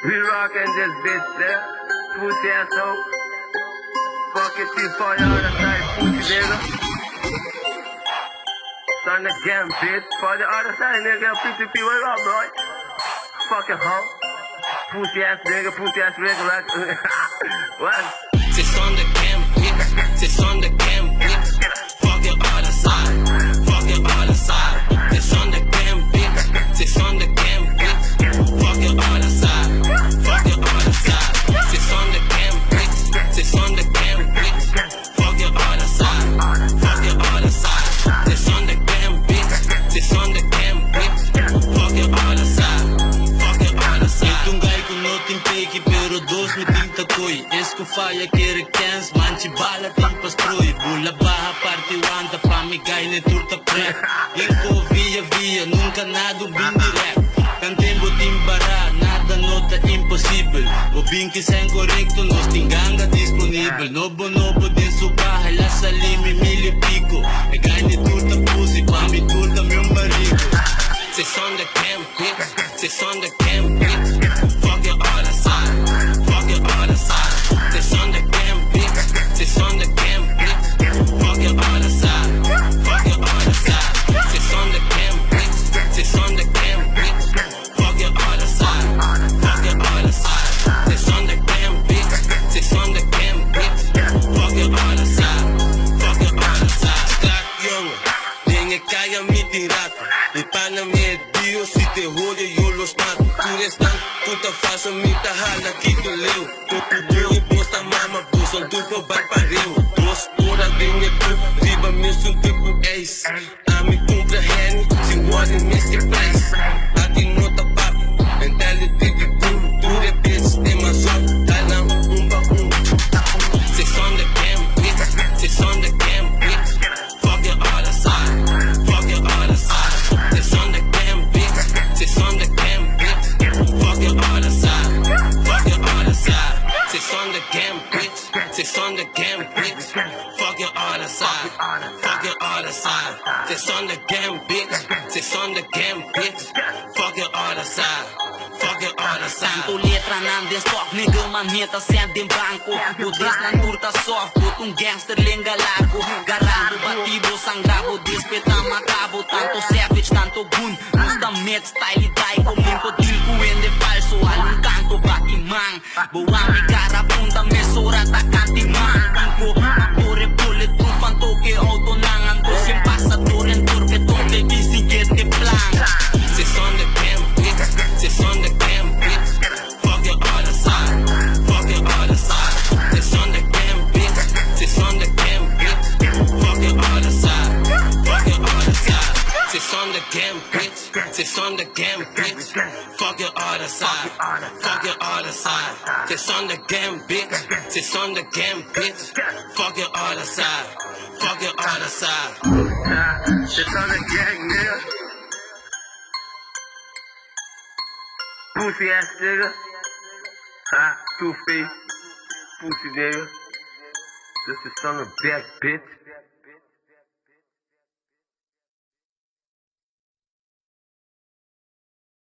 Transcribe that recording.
We rockin' this bitch there. Pussy asshole. Fuck it, you for your other side, pussy nigga. Son the game, bitch. For the other side, nigga. PTP, wake up, boy. Fucking hoe. Pussy ass nigga like. What? C'est on the game, bitch. C'est on the game, bitch. Fuck your other side. Fuck your other side. C'est on the game, bitch. C'est on the game, bitch. Fuck your other side. Fuck your other side. C'est on the game, bitch. C'est on the game, bitch. Fuck your other side. Fuck your other side. C'est on the game, bitch. C'est on the game, bitch. Fuck your other side. Fuck your other side. Itong guy ko no timpeki pero dos me tinta koy. Esco falla quiere cans, manchi bala timpas proy. Bula baja parte wanda pamigay ne turta pre. Inko via nunca nado bindi rap. Cantembo timbara, nada nota impossible. O binki sen correcto, nos tinganga disponível. Nobo din su bahay, la salimi mili pico. E gani turta pussy, pami turta meu marido. C'est on the game, bitch. C'est on the game, bitch. Fuck your other side. Fuck your other side. C'est on the game, bitch. C'est on the game, bitch. Fuck your other side. Fuck your other side. C'est on the game, bitch. C'est on the game, bitch. Fuck your other side. Fuck your other side. C'est on the game, bitch. C'est on the game, bitch. Fuck your other side. Fuck your other side. Clark Young, dinge kaya meeting rat. Mi pana mi Dio, si te jode yo los mato. Tú están puta falsa, mi tajala quito leo. Tu bosta mama, son tu po barbareu. 2 horas dinge tu, riba mis un tipo ace. A mi compra Henny, sin water Mr. Price. A ti nota papi, mentality de boom. Tu de bitch, de más up, talang umba. C'est on the game, bitch. C'est on the game, bitch. Fuck your other side. Fuck your other side. C'est on the game, bitch. C'est on the game, bitch. Fuck your other side. Fuck your other side. C'est on the game, bitch. C'est on the game, bitch. Fuck your other side. Fuck your other side. C'est on the game, bitch. C'est on the game, bitch. Fuck your other side. Fuck your other side. Tanto letra nandem stock, nigga manheta sendem banco. Podes na turta soft, bot gangster lenga largo. Garando batido, sangravo, despeta macabo. Tanto savage, tanto gun. Gusta met style dai com limpo tilco ende falso. Alun canto batimang. Boa mi cara punta mesura takanti man. Inko pure bullet proof fantoke auto nangan to sim pasador en turpe tonde bisigete plan. C'est on the game, bitch. C'est on the game, bitch. Fuck your other side. Fuck your other side. C'est on the game, bitch. C'est on the game, bitch. Fuck your other side. Fuck your other side. C'est on the game, bitch. C'est on the game, bitch. Fuck your other side. Fuck your other side. C'est on the game, bitch. C'est on the game, bitch. Fuck your other side. Fuck your other side. C'est on the gang, nigga. Pussy ass nigga. Two-face. Pussy nigga. This is son of a bitch.